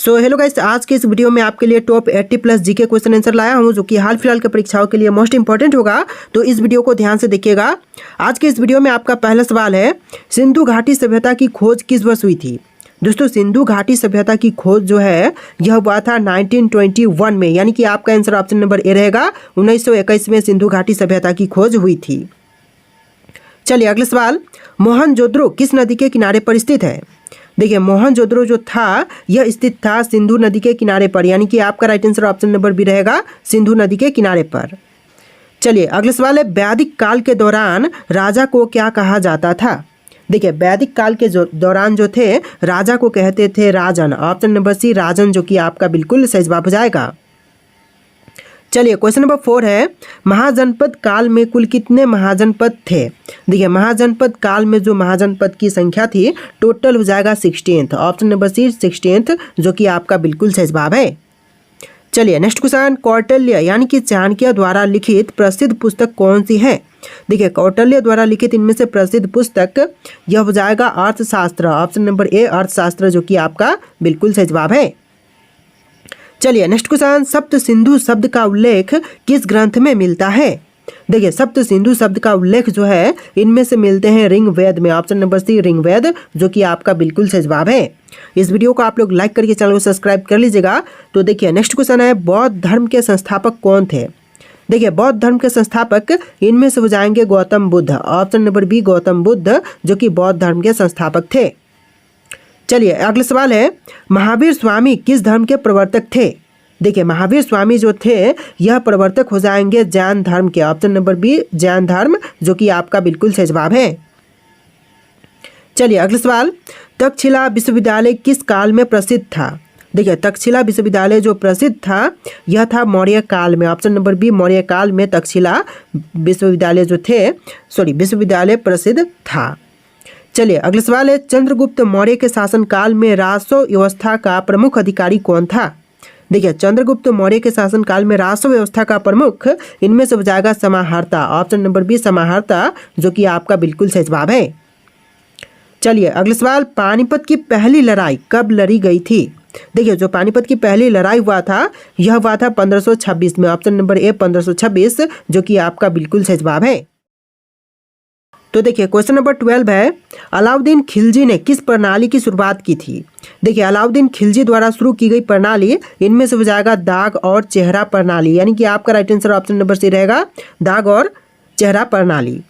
So hello guys, आज के इस वीडियो में आपके लिए top 80 plus GK question answer लाया हूं जो कि हाल फिलहाल के परीक्षाओं के लिए मोस्ट इंपॉर्टेंट होगा। तो इस वीडियो को ध्यान से देखिएगा। आज के इस वीडियो में आपका पहला सवाल है, सिंधु घाटी सभ्यता की खोज किस वर्ष हुई थी। दोस्तों, सिंधु घाटी सभ्यता की खोज जो है यह हुआ था 1921 में, यानी कि आपका आंसर ऑप्शन नंबर ए रहेगा। 1921 में सिंधु घाटी सभ्यता की खोज हुई थी। चलिए अगला सवाल, मोहनजोदड़ो किस नदी के किनारे पर स्थित है। देखिए, मोहनजोदड़ो जो था यह स्थित था सिंधु नदी के किनारे पर, यानी कि आपका right answer option number B रहेगा, सिंधु नदी के किनारे पर। चलिए अगला सवाल है, वैदिक काल के दौरान राजा को क्या कहा जाता था। देखिए, वैदिक काल के दौरान जो थे राजा को कहते थे राजन। ऑप्शन नंबर सी राजन, जो कि आपका बिल्कुल सही जवाब हो जाएगा। चलिए क्वेश्चन नंबर 4 है, महाजनपद काल में कुल कितने महाजनपद थे। देखिए, महाजनपद काल में जो महाजनपद की संख्या थी टोटल हो जाएगा 16th। ऑप्शन नंबर सी 16th, जो कि आपका बिल्कुल सही जवाब है। चलिए नेक्स्ट क्वेश्चन, कौटिल्य यानी कि चाणक्य द्वारा लिखित प्रसिद्ध पुस्तक कौन सी है। देखिए, कौटिल्य द्वारा लिखित इनमें से प्रसिद्ध पुस्तक यह हो जाएगा अर्थशास्त्र। ऑप्शन नंबर ए अर्थशास्त्र, जो कि आपका बिल्कुल सही जवाब है। चलिए नेक्स्ट क्वेश्चन, सप्त सिंधु शब्द का उल्लेख किस ग्रंथ में मिलता है। देखिए, सप्त सिंधु शब्द का उल्लेख जो है इनमें से मिलते हैं ऋग्वेद में। ऑप्शन नंबर सी ऋग्वेद, जो कि आपका बिल्कुल सही जवाब है। इस वीडियो को आप लोग लाइक करके चैनल को सब्सक्राइब कर लीजिएगा। तो देखिए नेक्स्ट क्वेश्चन है, बौद्ध धर्म के संस्थापक कौन थे। देखिए, बौद्ध धर्म के संस्थापक इनमें से हो जाएंगे Gautam Buddha. Option number B Gautam Buddha, जो कि बौद्ध धर्म के संस्थापक थे। चलिए अगला सवाल है, महावीर स्वामी किस धर्म के प्रवर्तक थे। देखिए, महावीर स्वामी जो थे यह प्रवर्तक हो जाएंगे जैन धर्म के। ऑप्शन नंबर बी जैन धर्म, जो कि आपका बिल्कुल सही जवाब है। चलिए अगला सवाल, तक्षशिला विश्वविद्यालय किस काल में प्रसिद्ध था। देखिए, तक्षशिला विश्वविद्यालय जो प्रसिद्ध था यह था मौर्य काल में। ऑप्शन नंबर बी मौर्य काल में तक्षशिला विश्वविद्यालय जो थे विश्वविद्यालय प्रसिद्ध था। चलिए अगला सवाल है, चंद्रगुप्त मौर्य के शासनकाल में राजस्व व्यवस्था का प्रमुख अधिकारी कौन था। देखिए, चंद्रगुप्त मौर्य के शासनकाल में राजस्व व्यवस्था का प्रमुख इनमें से हो जाएगा समाहर्ता। ऑप्शन नंबर बी समाहर्ता, जो कि आपका बिल्कुल सही जवाब है। चलिए अगला सवाल, पानीपत की पहली लड़ाई कब लड़ी गई थी। देखिए, जो पानीपत की पहली लड़ाई हुआ था यह हुआ था 1526 में। ऑप्शन नंबर ए 1526, जो कि आपका बिल्कुल सही जवाब है। तो देखिए क्वेश्चन नंबर 12 है, अलाउद्दीन खिलजी ने किस प्रणाली की शुरुआत की थी। देखिए, अलाउद्दीन खिलजी द्वारा शुरू की गई प्रणाली इनमें से हो जाएगा दाग और चेहरा प्रणाली, यानी कि आपका right answer option number C रहेगा, दाग और चेहरा प्रणाली।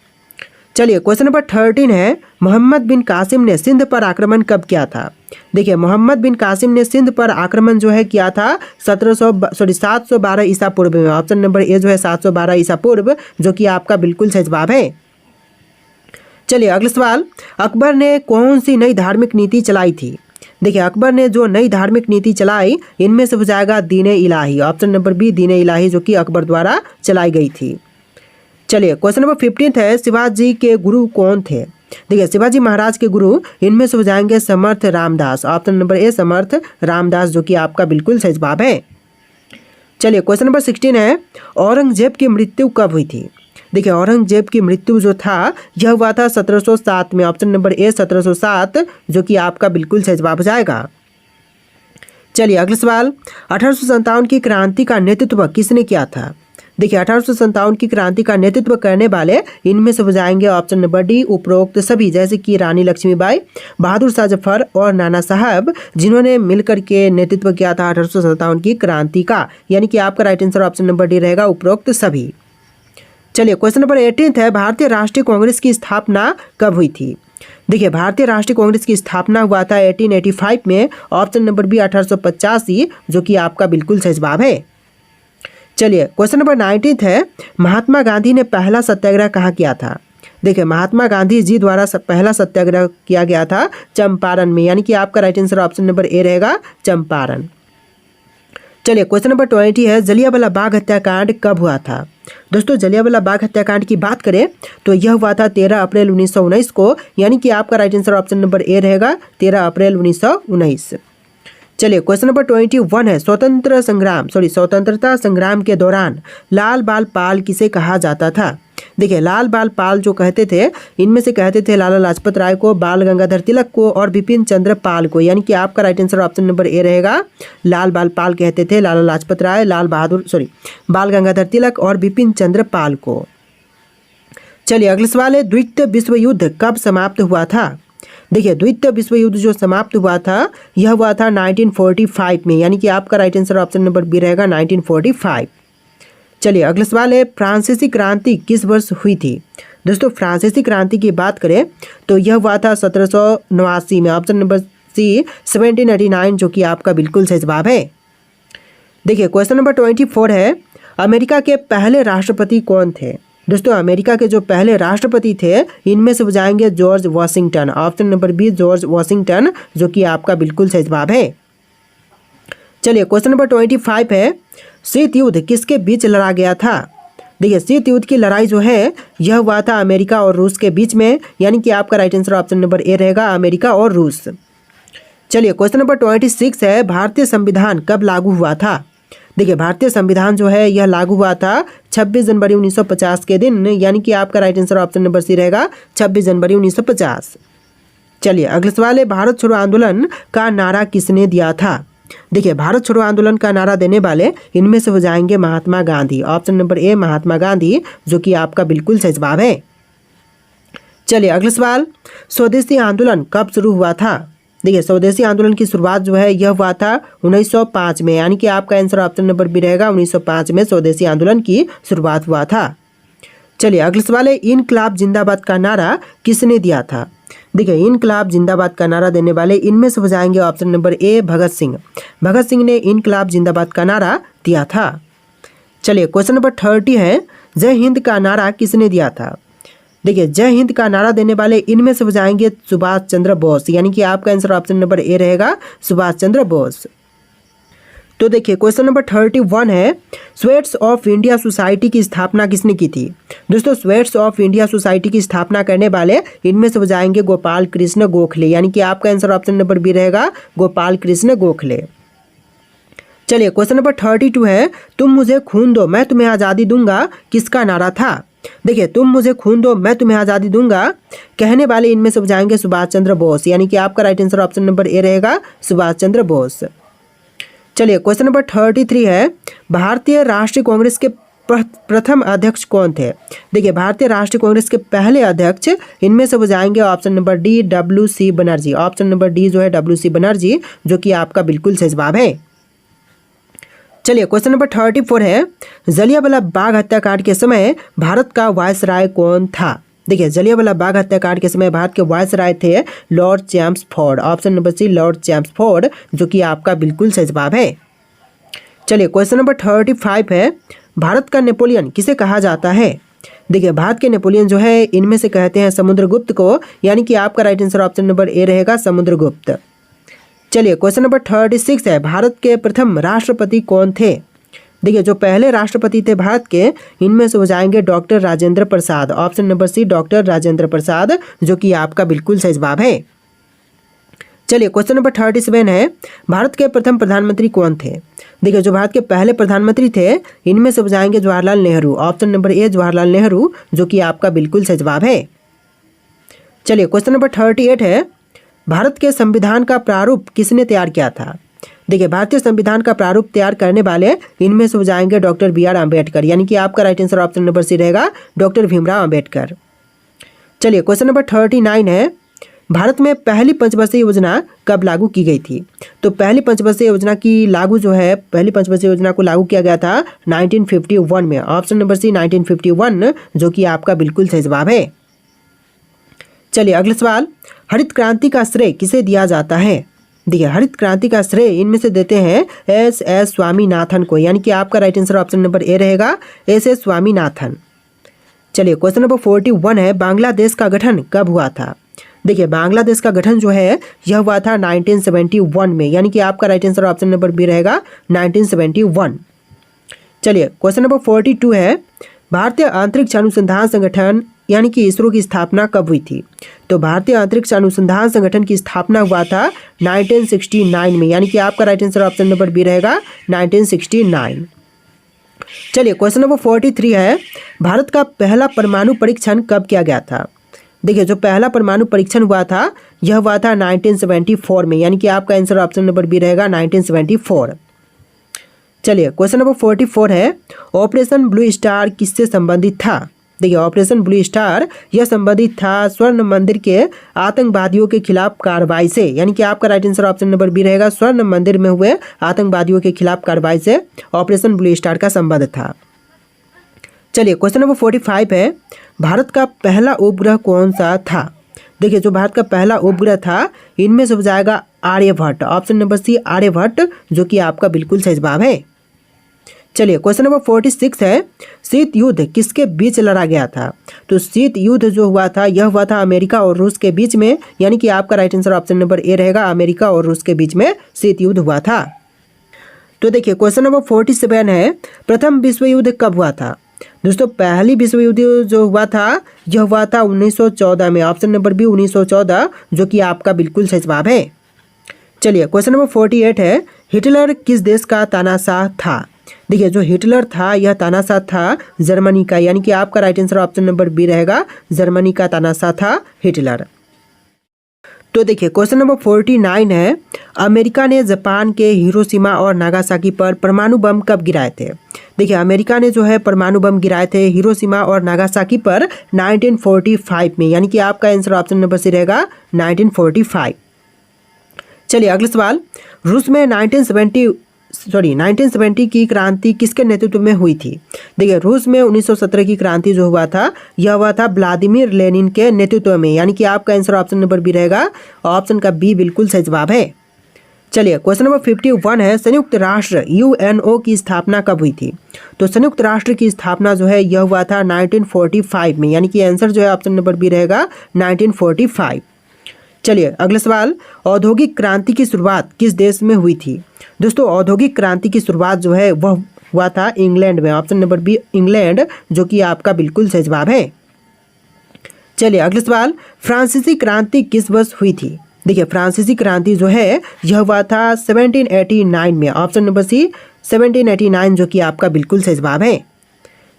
चलिए क्वेश्चन नंबर 13 है, मोहम्मद बिन कासिम ने सिंध पर आक्रमण कब किया था। देखिए, मोहम्मद बिन कासिम ने सिंध पर आक्रमण जो है किया था 712 ईसा पूर्व में। ऑप्शन नंबर ए जो है 712 ईसा पूर्व, जो कि आपका बिल्कुल सही जवाब है। चलिए अगला सवाल, अकबर ने कौन सी नई धार्मिक नीति चलाई थी। देखिए, अकबर ने जो नई धार्मिक नीति चलाई इनमें से हो जाएगा दीन-ए इलाही। ऑप्शन नंबर बी दीन-ए इलाही, जो कि अकबर द्वारा चलाई गई थी। चलिए क्वेश्चन नंबर 15 है, शिवाजी के गुरु कौन थे। देखिए, शिवाजी महाराज के गुरु इनमें से हो जाएंगे समर्थ रामदास। ऑप्शन नंबर ए समर्थ रामदास, जो कि आपका बिल्कुल सही जवाब है। चलिए क्वेश्चन नंबर 16 है, औरंगजेब की मृत्यु कब हुई थी। देखिए, औरंगजेब की मृत्यु जो था यह हुआ था 1707 में। ऑप्शन नंबर ए 1707, जो कि आपका बिल्कुल सही जवाब हो जाएगा। चलिए अगला सवाल, 1857 की क्रांति का नेतृत्व किसने किया था। देखिए, 1857 की क्रांति का नेतृत्व करने वाले इनमें से हो जाएंगे ऑप्शन नंबर डी उपरोक्त सभी, जैसे कि रानी लक्ष्मीबाई, बहादुर शाह जफर और नाना साहब, जिन्होंने मिलकर के नेतृत्व किया था 1857 की क्रांति का, यानी कि आपका right answer option number D रहेगा, उपरोक्त सभी। चलिए क्वेश्चन नंबर 18 है, भारतीय राष्ट्रीय कांग्रेस की स्थापना कब हुई थी। देखिए, भारतीय राष्ट्रीय कांग्रेस की स्थापना हुआ था 1885 में। ऑप्शन नंबर बी 1885, जो कि आपका बिल्कुल सही जवाब है। चलिए क्वेश्चन नंबर 19 है, महात्मा गांधी ने पहला सत्याग्रह कहाँ किया था। देखिए, महात्मा गांधी जी द्वारा पहला सत्याग्रह किया गया था चंपारण में, यानी कि आपका राइट आंसर ऑप्शन नंबर ए रहेगा, चंपारण। चलिए क्वेश्चन नंबर 20 है, जलियांवाला बाग हत्याकांड कब हुआ था। दोस्तों, जलियांवाला बाग हत्याकांड की बात करें तो यह हुआ था 13 अप्रैल 1919 को, यानी कि आपका राइट आंसर ऑप्शन नंबर ए रहेगा, 13 अप्रैल 1919। चलिए क्वेश्चन नंबर 21 है, स्वतंत्रता संग्राम के दौरान लाल बाल पाल किसे कहा जाता था। देखिए लाल बाल पाल जो कहते थे, इनमें से कहते थे लाला लाजपत राय को, बाल गंगाधर तिलक को और बिपिन चंद्र पाल को, यानी कि आपका राइट आंसर ऑप्शन नंबर ए रहेगा। लाल बाल पाल कहते थे लाला लाजपत राय, बाल गंगाधर तिलक और बिपिन चंद्र पाल को। चलिए अगला सवाल है, द्वितीय विश्व युद्ध कब समाप्त हुआ था। देखिए द्वितीय विश्व युद्ध जो समाप्त हुआ था यह हुआ था 1945 में, यानी कि आपका right answer option number B रहेगा 1945। चलिए अगला सवाल है, फ्रांसीसी क्रांति किस वर्ष हुई थी। दोस्तों फ्रांसीसी क्रांति की बात करें तो यह हुआ था 1789 में, ऑप्शन नंबर सी 1789 जो कि आपका बिल्कुल सही जवाब है। देखिए क्वेश्चन नंबर 24 है, अमेरिका के पहले राष्ट्रपति कौन थे। दोस्तों अमेरिका के जो पहले राष्ट्रपति थे इनमें से हो जाएंगे George Washington, option number B George Washington जो कि आपका बिल्कुल सही जवाब है। चलिए क्वेश्चन नंबर 25 है, शीत युद्ध किसके बीच लड़ा गया था। देखिए शीत युद्ध की लड़ाई जो है यह हुआ था अमेरिका और रूस के बीच में, यानी कि आपका राइट आंसर ऑप्शन नंबर ए रहेगा, अमेरिका और रूस। चलिए क्वेश्चन नंबर 26 है, भारतीय संविधान कब लागू हुआ था। देखिए भारतीय संविधान जो है यह लागू हुआ था 26 जनवरी 1950 के दिन, यानी कि आपका right answer option number C रहेगा 26 जनवरी 1950। चलिए अगला सवाल है, भारत छोड़ो आंदोलन का नारा किसने दिया था। देखिए भारत छोड़ो आंदोलन का नारा देने वाले इनमें से हो जाएंगे महात्मा गांधी, ऑप्शन नंबर ए महात्मा गांधी जो कि आपका बिल्कुल सही जवाब है। चलिए अगला सवाल, स्वदेशी आंदोलन कब शुरू हुआ था। देखिए स्वदेशी आंदोलन की शुरुआत जो है यह हुआ था 1905 में, यानी कि आपका आंसर ऑप्शन नंबर बी रहेगा 1905 में स्वदेशी आंदोलन की शुरुआत हुआ था। चलिए अगला सवाल है, इनकलाब जिंदाबाद का नारा किसने दिया था। देखिए इनकलाब जिंदाबाद का नारा देने वाले इनमें से हो जाएंगे ऑप्शन नंबर ए भगत सिंह। भगत सिंह ने इनकलाब जिंदाबाद का नारा दिया था। चलिए क्वेश्चन नंबर 30 है, जय हिंद का नारा किसने दिया था। देखिए जय हिंद का नारा देने वाले इनमें से हो जाएंगे सुभाष चंद्र बोस, यानी कि आपका आंसर ऑप्शन नंबर ए रहेगा सुभाष चंद्र बोस। तो देखिए क्वेश्चन नंबर 31 है, स्वेट्स ऑफ इंडिया सोसाइटी की स्थापना किसने की थी। दोस्तों स्वेट्स ऑफ इंडिया सोसाइटी की स्थापना करने वाले इनमें से हो जाएंगे गोपाल कृष्ण गोखले, यानी कि आपका आंसर ऑप्शन नंबर बी रहेगा गोपाल कृष्ण गोखले। चलिए क्वेश्चन नंबर 32 है, तुम मुझे खून दो मैं तुम्हें आज़ादी दूंगा किसका नारा था। देखिए तुम मुझे खून दो मैं तुम्हें आज़ादी दूंगा कहने वाले इनमें से हो जाएंगे सुभाष चंद्र बोस, यानी कि आपका राइट आंसर ऑप्शन नंबर ए रहेगा सुभाष चंद्र बोस। चलिए क्वेश्चन नंबर 33 है, भारतीय राष्ट्रीय कांग्रेस के प्रथम अध्यक्ष कौन थे। देखिए भारतीय राष्ट्रीय कांग्रेस के पहले अध्यक्ष इनमें से हो जाएंगे option number D WC Banerjee, option number D जो है WC बनर्जी जो कि आपका बिल्कुल सही जवाब है। चलिए क्वेश्चन नंबर 34 है, जलियांवाला बाग हत्याकांड के समय भारत का वायसराय कौन था। देखिए जलियांवाला बाग हत्याकांड के समय भारत के वायसराय थे lord Chelmsford, option number C lord Chelmsford जो कि आपका बिल्कुल सही जवाब है। चलिए क्वेश्चन नंबर 35 है, भारत का नेपोलियन किसे कहा जाता है। देखिए भारत के नेपोलियन जो है इनमें से कहते हैं समुद्रगुप्त को, यानी कि आपका राइट आंसर ऑप्शन नंबर ए रहेगा समुद्रगुप्त। चलिए क्वेश्चन नंबर 36 है, भारत के प्रथम राष्ट्रपति कौन थे। देखिए जो पहले राष्ट्रपति थे भारत के इनमें से हो जाएंगे doctor Rajendra Prasad, option number C doctor Rajendra Prasad जो कि आपका बिल्कुल सही जवाब है। चलिए क्वेश्चन नंबर 37 है, भारत के प्रथम प्रधानमंत्री कौन थे। देखिए जो भारत के पहले प्रधानमंत्री थे इनमें से हो जाएंगे जवाहरलाल नेहरू, ऑप्शन नंबर ए जवाहरलाल नेहरू जो कि आपका बिल्कुल सही जवाब है। चलिए क्वेश्चन नंबर 38 है, भारत के संविधान का प्रारूप किसने तैयार किया था। देखिए भारतीय संविधान का प्रारूप तैयार करने वाले इनमें से हो जाएंगे डॉक्टर BR अम्बेडकर, यानी कि आपका right answer option number C रहेगा डॉक्टर भीमराव अम्बेडकर। चलिए क्वेश्चन नंबर 39 है, भारत में पहली पंचवर्षीय योजना कब लागू की गई थी। तो पहली पंचवर्षीय योजना को लागू किया गया था 1951 में, ऑप्शन नंबर सी 1951 जो कि आपका बिल्कुल सही जवाब है। चलिए अगला सवाल, हरित क्रांति का श्रेय किसे दिया जाता है। देखिए हरित क्रांति का श्रेय इनमें से देते हैं SS स्वामीनाथन को, यानी कि आपका राइट आंसर ऑप्शन नंबर ए रहेगा SS स्वामीनाथन। चलिए क्वेश्चन नंबर 41 है, बांग्लादेश का गठन कब हुआ था। देखिए बांग्लादेश का गठन जो है यह हुआ था 1971 में, यानी कि आपका right answer option number B रहेगा 1971। चलिए क्वेश्चन नंबर 42 है, भारतीय अंतरिक्ष अनुसंधान संगठन यानी कि इसरो की स्थापना कब हुई थी। तो तो भारतीय अंतरिक्ष अनुसंधान संगठन की स्थापना हुआ था 1969 में, यानी कि आपका right answer option number B रहेगा 1969। चलिए क्वेश्चन नंबर 43 है, भारत का पहला परमाणु परीक्षण कब किया गया था? देखिए जो पहला परमाणु परीक्षण हुआ था यह हुआ था 1974 में, यानी कि आपका आंसर ऑप्शन नंबर बी रहेगा 1974। चलिए क्वेश्चन नंबर 44 है, ऑपरेशन ब्लू स्टार किससे संबंधित था? देखिए ऑपरेशन ब्लू स्टार यह संबंधित था स्वर्ण मंदिर के आतंकवादियों के खिलाफ कार्रवाई से, यानी कि आपका right answer option number B रहेगा, स्वर्ण मंदिर में हुए आतंकवादियों के खिलाफ कार्रवाई से ऑपरेशन ब्लू स्टार का संबंध था। चलिए क्वेश्चन नंबर 45 है, भारत का पहला उपग्रह कौन सा था? देखिए जो भारत का पहला उपग्रह था इनमें से हो जाएगा Aryabhatta, option number C Aryabhatta, जो कि आपका बिल्कुल सही जवाब है। चलिए क्वेश्चन नंबर 46 है, शीत युद्ध किसके बीच लड़ा गया था? तो शीत युद्ध जो हुआ था यह हुआ था अमेरिका और रूस के बीच में, यानी कि आपका राइट आंसर ऑप्शन नंबर ए रहेगा, अमेरिका और रूस के बीच में शीत युद्ध हुआ था। तो देखिए क्वेश्चन नंबर 47 है, प्रथम विश्व युद्ध कब हुआ था? दोस्तों पहली विश्व युद्ध जो हुआ था यह हुआ था 1914 में, ऑप्शन नंबर बी 1914, जो कि आपका बिल्कुल सही जवाब है। चलिए क्वेश्चन नंबर 48 है, हिटलर किस देश का तानाशाह था? देखिए जो हिटलर था यह तानाशाह था जर्मनी का, यानी कि आपका right answer option number B रहेगा, जर्मनी का तानाशाह था हिटलर। तो देखिए क्वेश्चन नंबर 49 है, अमेरिका ने जापान के हिरोशिमा और नागासाकी पर परमाणु बम कब गिराए थे? देखिए अमेरिका ने जो है परमाणु बम गिराए थे हिरोशिमा और नागासाकी पर 1945 में, यानी कि आपका आंसर ऑप्शन नंबर सी रहेगा 1945। चलिए अगला सवाल, रूस में 1970 की क्रांति किसके नेतृत्व में हुई थी? देखिए रूस में 1917 की क्रांति जो हुआ था यह हुआ था व्लादिमीर लेनिन के नेतृत्व में, यानी कि आपका आंसर ऑप्शन नंबर बी रहेगा, ऑप्शन का बी बिल्कुल सही जवाब है। चलिए क्वेश्चन नंबर 51 है, संयुक्त राष्ट्र यूएनओ की स्थापना कब हुई थी? तो संयुक्त राष्ट्र की स्थापना जो है यह हुआ था 1945 में, यानी कि आंसर जो है ऑप्शन नंबर बी रहेगा 1945। चलिए अगला सवाल, औद्योगिक क्रांति की शुरुआत किस देश में हुई थी? दोस्तों औद्योगिक क्रांति की शुरुआत जो है वह हुआ था इंग्लैंड में, ऑप्शन नंबर बी इंग्लैंड, जो कि आपका बिल्कुल सही जवाब है। चलिए अगला सवाल, फ्रांसीसी क्रांति किस वर्ष हुई थी? देखिए फ्रांसीसी क्रांति जो है यह हुआ था 1789 में, ऑप्शन नंबर सी 1789, जो कि आपका बिल्कुल सही जवाब है।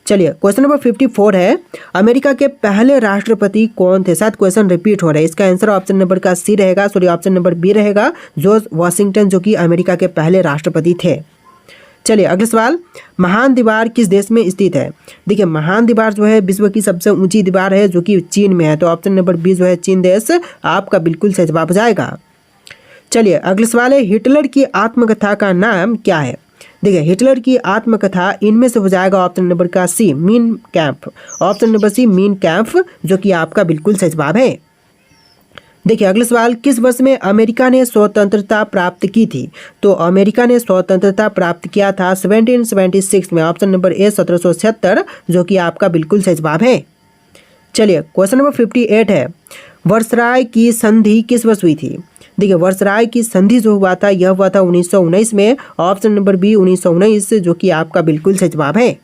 चलिए क्वेश्चन नंबर 54 है, अमेरिका के पहले राष्ट्रपति कौन थे? शायद क्वेश्चन रिपीट हो रहा है, इसका आंसर ऑप्शन नंबर का सी रहेगा, सॉरी ऑप्शन नंबर बी रहेगा, जॉर्ज वाशिंगटन, जो कि अमेरिका के पहले राष्ट्रपति थे। चलिए अगला सवाल, महान दीवार किस देश में स्थित है? देखिए महान दीवार जो है विश्व की सबसे ऊंची दीवार है, जो कि चीन में है, तो ऑप्शन नंबर बी जो है चीन देश आपका बिल्कुल सही जवाब हो जाएगा। चलिए अगला सवाल है, हिटलर की आत्मकथा का नाम क्या है? देखिए हिटलर की आत्मकथा इनमें से हो जाएगा ऑप्शन नंबर का C mean camp, option number C mean camp, जो कि आपका बिल्कुल सही जवाब है। देखिए अगला सवाल, किस वर्ष में अमेरिका ने स्वतंत्रता प्राप्त की थी? तो अमेरिका ने स्वतंत्रता प्राप्त किया था 1776 में, ऑप्शन नंबर ए 1776, जो कि आपका बिल्कुल सही जवाब है। चलिए क्वेश्चन नंबर 58 है, वर्सराय की संधि किस वर्ष हुई थी? देखिए वर्सराय की संधि जो हुआ था यह हुआ था 1919 में, ऑप्शन नंबर बी 1919, जो कि आपका बिल्कुल सही जवाब है।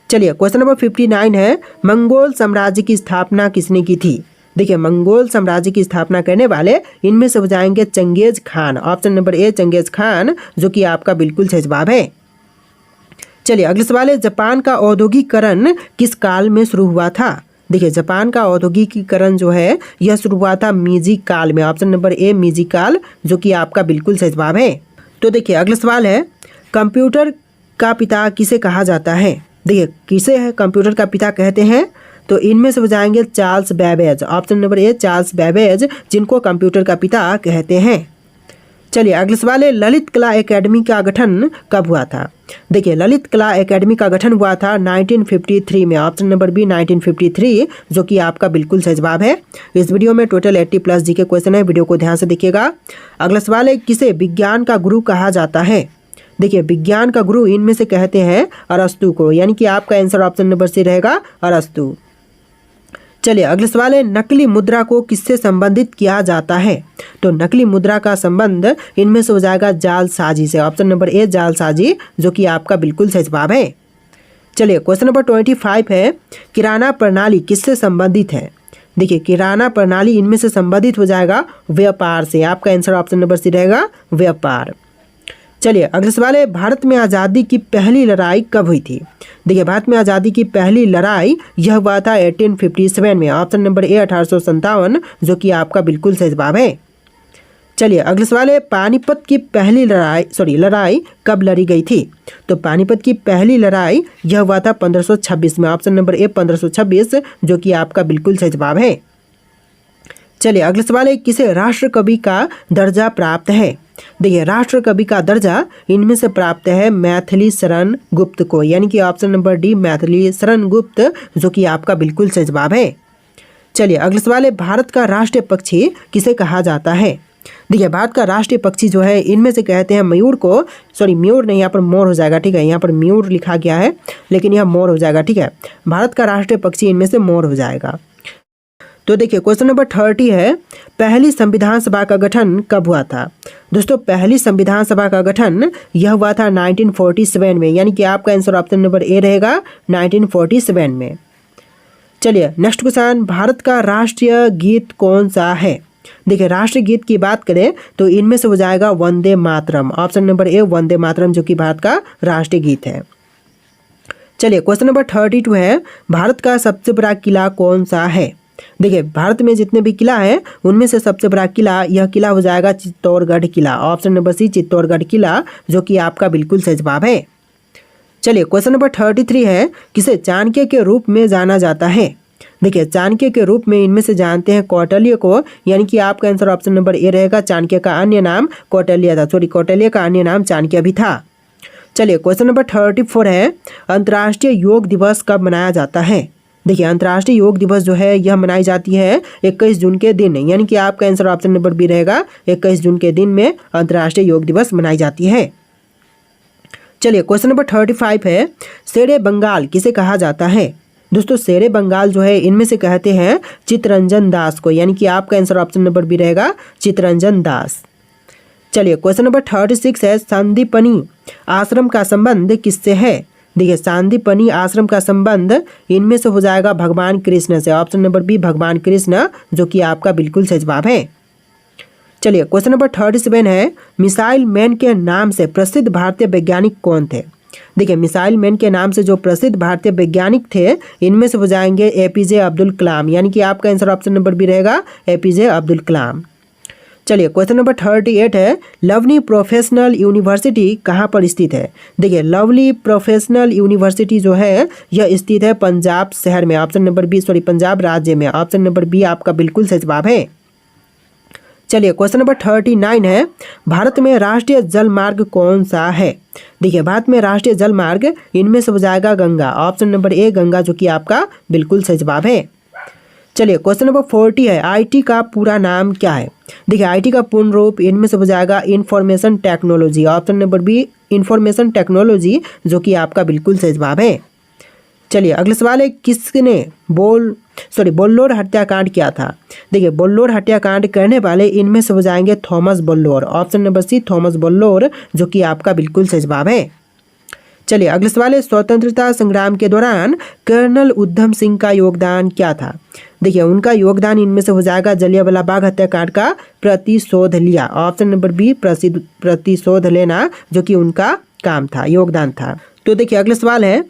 चलिए क्वेश्चन नंबर 59 है, मंगोल साम्राज्य की स्थापना किसने की थी? देखिए मंगोल साम्राज्य की स्थापना करने वाले इनमें से हो जाएंगे Changez Khan, option number A Changez Khan, जो कि आपका बिल्कुल सही जवाब है। चलिए अगला सवाल है, जापान का औद्योगिकरण किस काल में शुरू हुआ था? देखिए जापान का औद्योगिकीकरण जो है यह शुरू हुआ था मीजी काल में, ऑप्शन नंबर ए मीजी काल, जो कि आपका बिल्कुल सही जवाब है। तो देखिए अगला सवाल है, कंप्यूटर का पिता किसे कहा जाता है? देखिए किसे है कंप्यूटर का पिता कहते हैं? तो इनमें से हो जाएंगे Charles Babbage, option number A Charles Babbage, जिनको कंप्यूटर का पिता कहते हैं। चलिए अगला सवाल है, ललित कला एकेडमी का गठन कब हुआ था? देखिए ललित कला एकेडमी का गठन हुआ था 1953 में, ऑप्शन नंबर बी 1953, जो कि आपका बिल्कुल सही जवाब है। इस वीडियो में टोटल 80+ जी के क्वेश्चन है, वीडियो को ध्यान से देखिएगा। अगला सवाल है, किसे विज्ञान का गुरु कहा जाता है? देखिए विज्ञान का गुरु इनमें से कहते हैं अरस्तु को, यानी कि आपका आंसर ऑप्शन नंबर सी रहेगा अरस्तु। चलिए अगला सवाल है, नकली मुद्रा को किससे संबंधित किया जाता है? तो नकली मुद्रा का संबंध इनमें से हो जाएगा जालसाजी से, ऑप्शन नंबर ए जालसाजी, जो कि आपका बिल्कुल सही जवाब है। चलिए क्वेश्चन नंबर 25 है, किराना प्रणाली किससे संबंधित है? देखिए किराना प्रणाली इनमें से संबंधित हो जाएगा व्यापार से। आपका आंसर ऑप्शन नंबर सी रहेगा व्यापार। चलिए अगला सवाल है, भारत में आज़ादी की पहली लड़ाई कब हुई थी? देखिए भारत में आज़ादी की पहली लड़ाई यह हुआ था 1857 में। ऑप्शन नंबर ए 1857, जो कि आपका बिल्कुल सही जवाब है। चलिए अगला सवाल है, पानीपत की पहली लड़ाई कब लड़ी गई थी? तो पानीपत की पहली लड़ाई यह हुआ था 1526 में। ऑप्शन नंबर ए 1526, जो कि आपका बिल्कुल सही जवाब है। चलिए अगला सवाल है, किसे राष्ट्र कवि का दर्जा प्राप्त है? देखिए राष्ट्र कवि का दर्जा इनमें से प्राप्त है मैथिली शरण गुप्त को, यानी कि option number D Maithili Sharan Gupt, जो कि आपका बिल्कुल सही जवाब है। चलिए अगला सवाल है, भारत का राष्ट्रीय पक्षी किसे कहा जाता है? देखिए भारत का राष्ट्रीय पक्षी जो है इनमें से कहते हैं मयूर को, मयूर नहीं, यहाँ पर मोर हो जाएगा, ठीक है। यहाँ पर मयूर लिखा गया है लेकिन यह मोर हो जाएगा, ठीक है। भारत का राष्ट्रीय पक्षी इनमें से मोर हो जाएगा। तो देखिए क्वेश्चन नंबर 30 है, पहली संविधान सभा का गठन कब हुआ था? दोस्तों पहली संविधान सभा का गठन यह हुआ था 1947 में, यानी कि आपका आंसर ऑप्शन नंबर ए रहेगा 1947 में। चलिए नेक्स्ट क्वेश्चन, भारत का राष्ट्रीय गीत कौन सा है? देखिए राष्ट्रीय गीत की बात करें तो इनमें से हो जाएगा वंदे मातरम। ऑप्शन नंबर ए वंदे मातरम, जो कि भारत का राष्ट्रीय गीत है। चलिए क्वेश्चन नंबर 32 है, भारत का सबसे बड़ा किला कौन सा है? देखिए भारत में जितने भी किला हैं उनमें से सबसे बड़ा किला यह किला हो जाएगा चित्तौड़गढ़ किला। ऑप्शन नंबर सी चित्तौड़गढ़ किला, जो कि आपका बिल्कुल सही जवाब है। चलिए क्वेश्चन नंबर 33 है, किसे चाणक्य के रूप में जाना जाता है? देखिए चाणक्य के रूप में इनमें से जानते हैं कौटिल्य को, यानी कि आपका आंसर ऑप्शन नंबर ए रहेगा। चाणक्य का अन्य नाम कौटिल्य था, कौटिल्य का अन्य नाम चाणक्य भी था। चलिए क्वेश्चन नंबर 34 है, अंतर्राष्ट्रीय योग दिवस कब मनाया जाता है? देखिए अंतर्राष्ट्रीय योग दिवस जो है यह मनाई जाती है 21 जून के दिन, यानी कि आपका आंसर ऑप्शन नंबर बी रहेगा। 21 जून के दिन में अंतर्राष्ट्रीय योग दिवस मनाई जाती है। चलिए क्वेश्चन नंबर 35 है, शेरे बंगाल किसे कहा जाता है? दोस्तों शेरे बंगाल जो है इनमें से कहते हैं चित्तरंजन दास को, यानी कि आपका आंसर ऑप्शन नंबर बी रहेगा चित्तरंजन दास। चलिए क्वेश्चन नंबर 36 है, सांदीपनि आश्रम का संबंध किससे है? देखिए सांदीपनि आश्रम का संबंध इनमें से हो जाएगा भगवान कृष्ण से। ऑप्शन नंबर बी भगवान कृष्ण, जो कि आपका बिल्कुल सही जवाब है। चलिए क्वेश्चन नंबर 37 है, मिसाइल मैन के नाम से प्रसिद्ध भारतीय वैज्ञानिक कौन थे? देखिए मिसाइल मैन के नाम से जो प्रसिद्ध भारतीय वैज्ञानिक थे इनमें से हो जाएंगे एपीजे अब्दुल कलाम, यानी कि आपका आंसर ऑप्शन नंबर बी रहेगा एपीजे अब्दुल कलाम। चलिए क्वेश्चन नंबर 38 है, लवली प्रोफेशनल यूनिवर्सिटी कहाँ पर स्थित है? देखिए लवली प्रोफेशनल यूनिवर्सिटी जो है यह स्थित है पंजाब शहर में। ऑप्शन नंबर बी पंजाब राज्य में। ऑप्शन नंबर बी आपका बिल्कुल सही जवाब है। चलिए क्वेश्चन नंबर 39 है, भारत में राष्ट्रीय जल मार्ग कौन सा है? देखिए भारत में राष्ट्रीय जल मार्ग इनमें से हो जाएगा गंगा। ऑप्शन नंबर ए गंगा, जो कि आपका बिल्कुल सही जवाब है। चलिए क्वेश्चन नंबर 40 है, आईटी का पूरा नाम क्या है? देखिए आईटी का पूर्ण रूप इनमें से हो जाएगा information technology. Option number B information technology, जो कि आपका बिल्कुल सही जवाब है। चलिए अगला सवाल है, किसने बोल्लोर हत्याकांड किया था? देखिए बोल्लोर हत्याकांड करने वाले इनमें से हो जाएंगे Thomas Bollore. Option number C Thomas Bollore, जो कि आपका बिल्कुल सही जवाब है। चलिए अगला सवाल है, स्वतंत्रता संग्राम के दौरान कर्नल उधम सिंह का योगदान क्या था? देखिए उनका योगदान इनमें से हो जाएगा जलियांवाला बाग हत्याकांड का प्रतिशोध लिया। ऑप्शन नंबर बी प्रतिशोध लेना, जो कि उनका काम था, योगदान था। तो देखिए अगला सवाल है,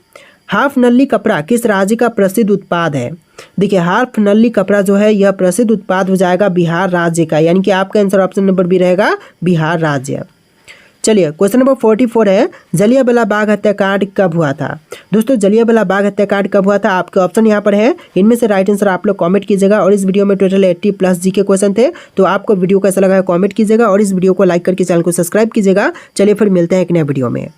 हाफ नली कपड़ा किस राज्य का प्रसिद्ध उत्पाद है? देखिए हाफ नली कपड़ा जो है यह प्रसिद्ध उत्पाद हो जाएगा बिहार राज्य का, यानी कि आपका आंसर ऑप्शन नंबर बी रहेगा बिहार राज्य। चलिए क्वेश्चन नंबर 44 है, जलियांवाला बाग हत्याकांड कब हुआ था? दोस्तों जलियांवाला बाग हत्याकांड कब हुआ था? आपके ऑप्शन यहाँ पर है, इनमें से राइट आंसर आप लोग कमेंट कीजिएगा। और इस वीडियो में टोटल 80+ जीके क्वेश्चन थे, तो आपको वीडियो कैसा लगा है कमेंट कीजिएगा और इस वीडियो को लाइक करके चैनल को सब्सक्राइब कीजिएगा। चलिए फिर मिलते हैं एक नए वीडियो में।